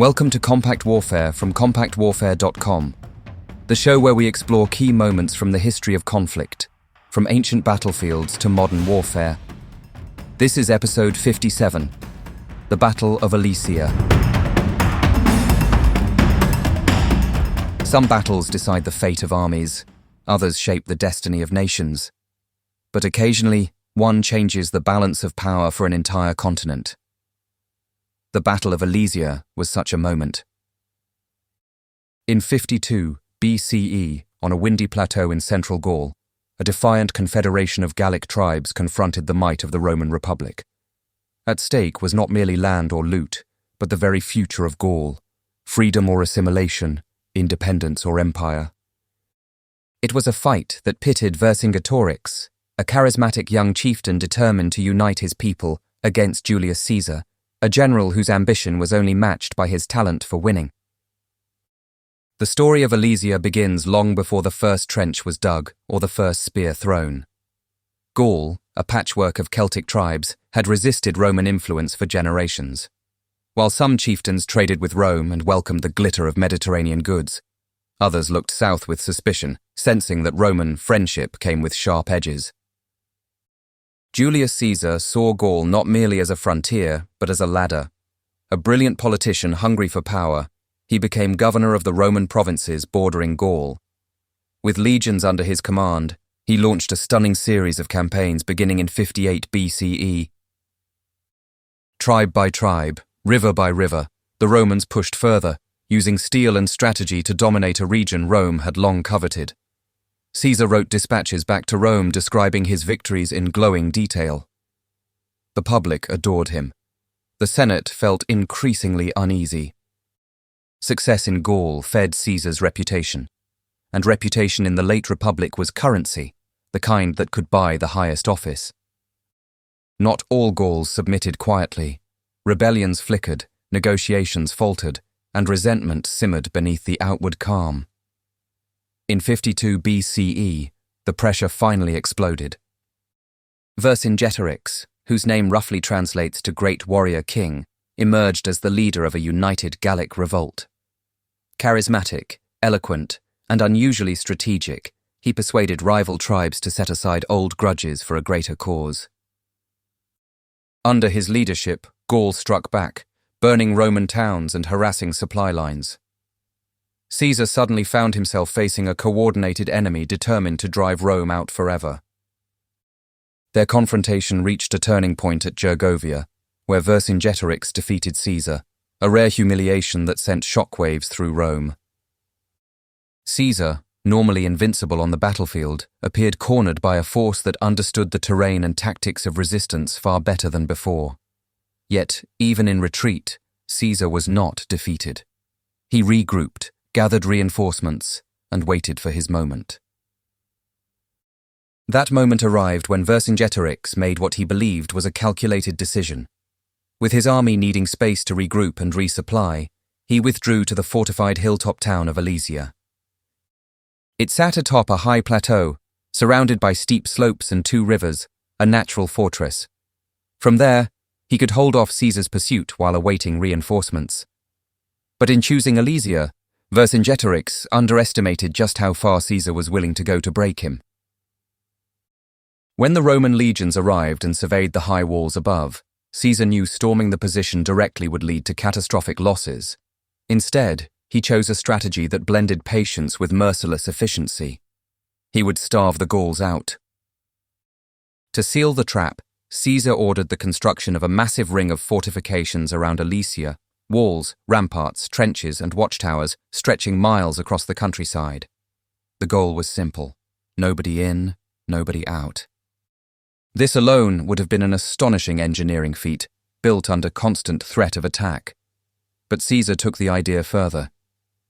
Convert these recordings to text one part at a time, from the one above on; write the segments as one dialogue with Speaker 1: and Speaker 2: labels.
Speaker 1: Welcome to Compact Warfare from compactwarfare.com, the show where we explore key moments from the history of conflict, from ancient battlefields to modern warfare. This is episode 57, the Battle of Alesia. Some battles decide the fate of armies, others shape the destiny of nations. But occasionally, one changes the balance of power for an entire continent. The Battle of Alesia was such a moment. In 52 BCE, on a windy plateau in central Gaul, a defiant confederation of Gallic tribes confronted the might of the Roman Republic. At stake was not merely land or loot, but the very future of Gaul, freedom or assimilation, independence or empire. It was a fight that pitted Vercingetorix, a charismatic young chieftain determined to unite his people, against Julius Caesar, a general whose ambition was only matched by his talent for winning. The story of Alesia begins long before the first trench was dug or the first spear thrown. Gaul, a patchwork of Celtic tribes, had resisted Roman influence for generations. While some chieftains traded with Rome and welcomed the glitter of Mediterranean goods, others looked south with suspicion, sensing that Roman friendship came with sharp edges. Julius Caesar saw Gaul not merely as a frontier, but as a ladder. A brilliant politician hungry for power, he became governor of the Roman provinces bordering Gaul. With legions under his command, he launched a stunning series of campaigns beginning in 58 BCE. Tribe by tribe, river by river, the Romans pushed further, using steel and strategy to dominate a region Rome had long coveted. Caesar wrote dispatches back to Rome describing his victories in glowing detail. The public adored him. The Senate felt increasingly uneasy. Success in Gaul fed Caesar's reputation, and reputation in the late Republic was currency, the kind that could buy the highest office. Not all Gauls submitted quietly. Rebellions flickered, negotiations faltered, and resentment simmered beneath the outward calm. In 52 BCE, the pressure finally exploded. Vercingetorix, whose name roughly translates to Great Warrior King, emerged as the leader of a united Gallic revolt. Charismatic, eloquent, and unusually strategic, he persuaded rival tribes to set aside old grudges for a greater cause. Under his leadership, Gaul struck back, burning Roman towns and harassing supply lines. Caesar suddenly found himself facing a coordinated enemy determined to drive Rome out forever. Their confrontation reached a turning point at Gergovia, where Vercingetorix defeated Caesar, a rare humiliation that sent shockwaves through Rome. Caesar, normally invincible on the battlefield, appeared cornered by a force that understood the terrain and tactics of resistance far better than before. Yet, even in retreat, Caesar was not defeated. He regrouped, gathered reinforcements, and waited for his moment. That moment arrived when Vercingetorix made what he believed was a calculated decision. With his army needing space to regroup and resupply, he withdrew to the fortified hilltop town of Alesia. It sat atop a high plateau, surrounded by steep slopes and two rivers, a natural fortress. From there, he could hold off Caesar's pursuit while awaiting reinforcements. But in choosing Alesia, Vercingetorix underestimated just how far Caesar was willing to go to break him. When the Roman legions arrived and surveyed the high walls above, Caesar knew storming the position directly would lead to catastrophic losses. Instead, he chose a strategy that blended patience with merciless efficiency. He would starve the Gauls out. To seal the trap, Caesar ordered the construction of a massive ring of fortifications around Alesia, walls, ramparts, trenches, and watchtowers stretching miles across the countryside. The goal was simple: nobody in, nobody out. This alone would have been an astonishing engineering feat, built under constant threat of attack. But Caesar took the idea further.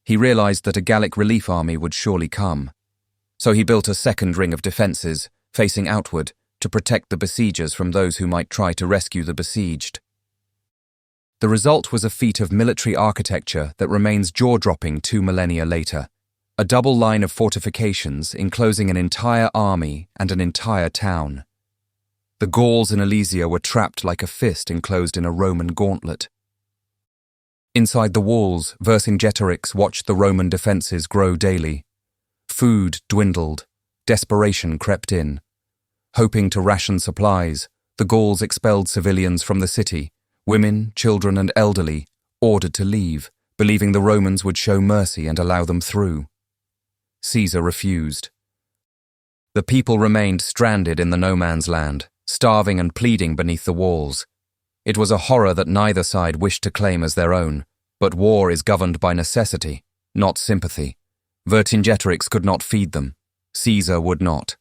Speaker 1: He realized that a Gallic relief army would surely come. So he built a second ring of defenses, facing outward, to protect the besiegers from those who might try to rescue the besieged. The result was a feat of military architecture that remains jaw-dropping 2 millennia later, a double line of fortifications enclosing an entire army and an entire town. The Gauls in Alesia were trapped like a fist enclosed in a Roman gauntlet. Inside the walls, Vercingetorix watched the Roman defences grow daily. Food dwindled, desperation crept in. Hoping to ration supplies, the Gauls expelled civilians from the city, women, children and elderly, ordered to leave, believing the Romans would show mercy and allow them through. Caesar refused. The people remained stranded in the no-man's land, starving and pleading beneath the walls. It was a horror that neither side wished to claim as their own, but war is governed by necessity, not sympathy. Vercingetorix could not feed them. Caesar would not.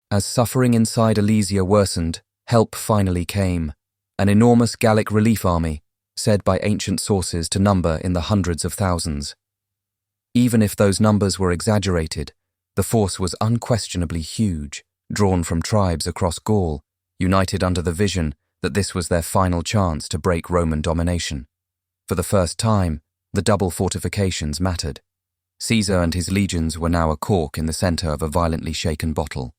Speaker 1: As suffering inside Alesia worsened, help finally came. An enormous Gallic relief army, said by ancient sources to number in the hundreds of thousands. Even if those numbers were exaggerated, the force was unquestionably huge, drawn from tribes across Gaul, united under the vision that this was their final chance to break Roman domination. For the first time, the double fortifications mattered. Caesar and his legions were now a cork in the centre of a violently shaken bottle.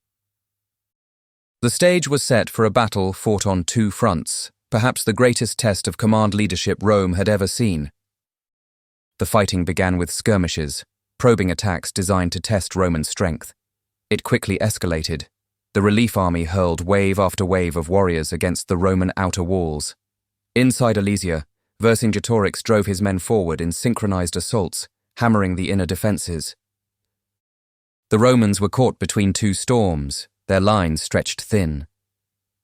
Speaker 1: The stage was set for a battle fought on two fronts, perhaps the greatest test of command leadership Rome had ever seen. The fighting began with skirmishes, probing attacks designed to test Roman strength. It quickly escalated. The relief army hurled wave after wave of warriors against the Roman outer walls. Inside Alesia, Vercingetorix drove his men forward in synchronized assaults, hammering the inner defences. The Romans were caught between two storms, their lines stretched thin.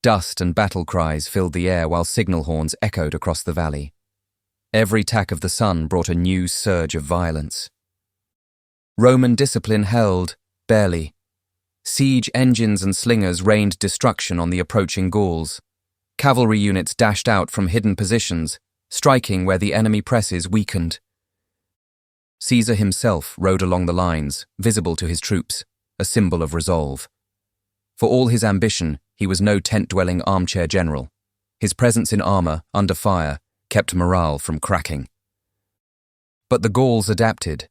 Speaker 1: Dust and battle cries filled the air while signal horns echoed across the valley. Every tack of the sun brought a new surge of violence. Roman discipline held, barely. Siege engines and slingers rained destruction on the approaching Gauls. Cavalry units dashed out from hidden positions, striking where the enemy presses weakened. Caesar himself rode along the lines, visible to his troops, a symbol of resolve. For all his ambition, he was no tent-dwelling armchair general. His presence in armour, under fire, kept morale from cracking. But the Gauls adapted.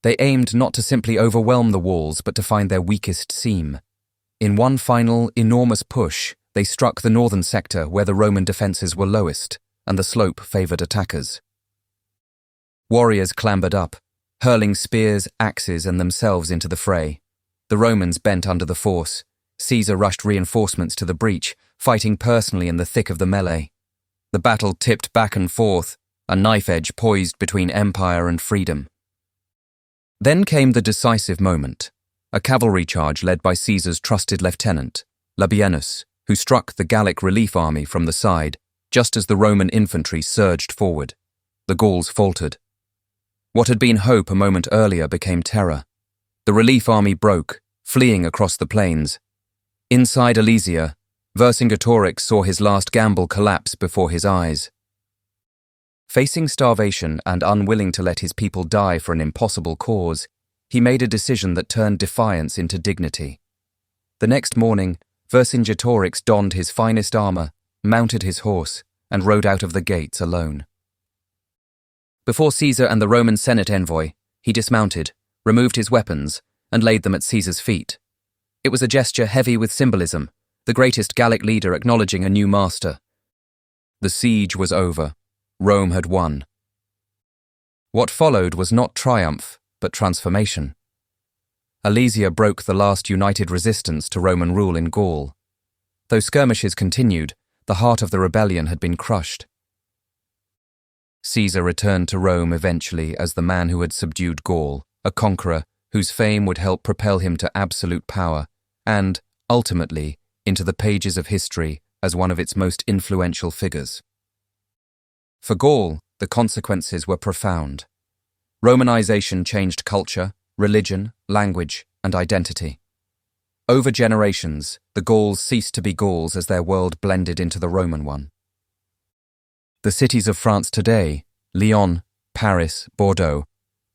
Speaker 1: They aimed not to simply overwhelm the walls, but to find their weakest seam. In one final, enormous push, they struck the northern sector where the Roman defences were lowest, and the slope favoured attackers. Warriors clambered up, hurling spears, axes, and themselves into the fray. The Romans bent under the force. Caesar rushed reinforcements to the breach, fighting personally in the thick of the melee. The battle tipped back and forth, a knife edge poised between empire and freedom. Then came the decisive moment, a cavalry charge led by Caesar's trusted lieutenant, Labienus, who struck the Gallic relief army from the side, just as the Roman infantry surged forward. The Gauls faltered. What had been hope a moment earlier became terror. The relief army broke, fleeing across the plains. Inside Alesia, Vercingetorix saw his last gamble collapse before his eyes. Facing starvation and unwilling to let his people die for an impossible cause, he made a decision that turned defiance into dignity. The next morning, Vercingetorix donned his finest armour, mounted his horse, and rode out of the gates alone. Before Caesar and the Roman Senate envoy, he dismounted, removed his weapons, and laid them at Caesar's feet. It was a gesture heavy with symbolism, the greatest Gallic leader acknowledging a new master. The siege was over. Rome had won. What followed was not triumph, but transformation. Alesia broke the last united resistance to Roman rule in Gaul. Though skirmishes continued, the heart of the rebellion had been crushed. Caesar returned to Rome eventually as the man who had subdued Gaul, a conqueror whose fame would help propel him to absolute power, and, ultimately, into the pages of history as one of its most influential figures. For Gaul, the consequences were profound. Romanization changed culture, religion, language, and identity. Over generations, the Gauls ceased to be Gauls as their world blended into the Roman one. The cities of France today, Lyon, Paris, Bordeaux,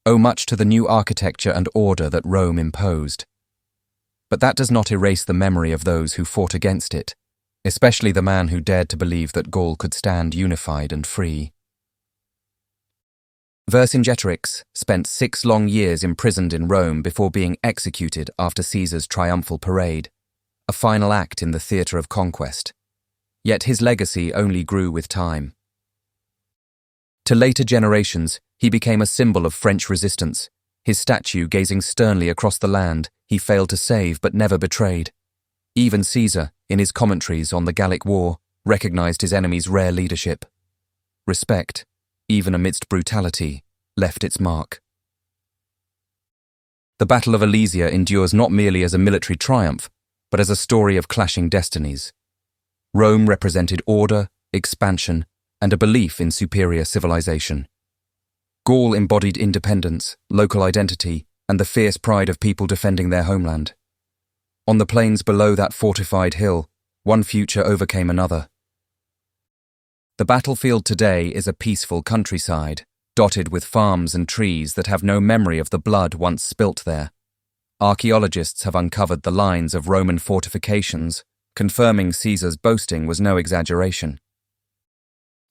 Speaker 1: owe much to the new architecture and order that Rome imposed. But that does not erase the memory of those who fought against it, especially the man who dared to believe that Gaul could stand unified and free. Vercingetorix spent 6 long years imprisoned in Rome before being executed after Caesar's triumphal parade, a final act in the theatre of conquest. Yet his legacy only grew with time. To later generations, he became a symbol of French resistance. His statue gazing sternly across the land he failed to save but never betrayed. Even Caesar, in his commentaries on the Gallic War, recognized his enemy's rare leadership. Respect, even amidst brutality, left its mark. The Battle of Alesia endures not merely as a military triumph, but as a story of clashing destinies. Rome represented order, expansion, and a belief in superior civilization. Gaul embodied independence, local identity, and the fierce pride of people defending their homeland. On the plains below that fortified hill, one future overcame another. The battlefield today is a peaceful countryside, dotted with farms and trees that have no memory of the blood once spilt there. Archaeologists have uncovered the lines of Roman fortifications, confirming Caesar's boasting was no exaggeration.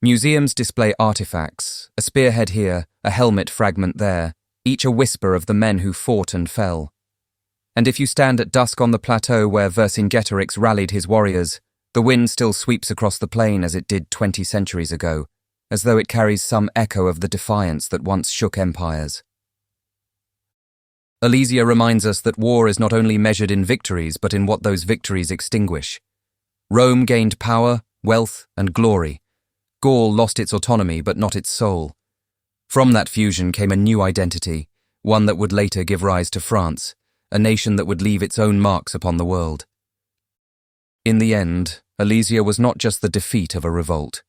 Speaker 1: Museums display artifacts, a spearhead here, a helmet fragment there, each a whisper of the men who fought and fell. And if you stand at dusk on the plateau where Vercingetorix rallied his warriors, the wind still sweeps across the plain as it did 20 centuries ago, as though it carries some echo of the defiance that once shook empires. Alesia reminds us that war is not only measured in victories but in what those victories extinguish. Rome gained power, wealth, and glory. Gaul lost its autonomy but not its soul. From that fusion came a new identity, one that would later give rise to France, a nation that would leave its own marks upon the world. In the end, Alesia was not just the defeat of a revolt.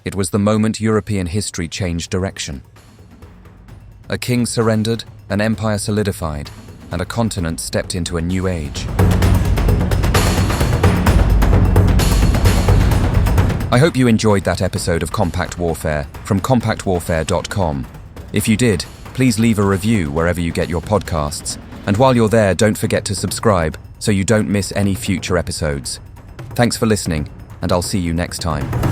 Speaker 1: It was the moment European history changed direction. A king surrendered, an empire solidified, and a continent stepped into a new age. I hope you enjoyed that episode of Compact Warfare from compactwarfare.com. If you did, please leave a review wherever you get your podcasts. And while you're there, don't forget to subscribe so you don't miss any future episodes. Thanks for listening, and I'll see you next time.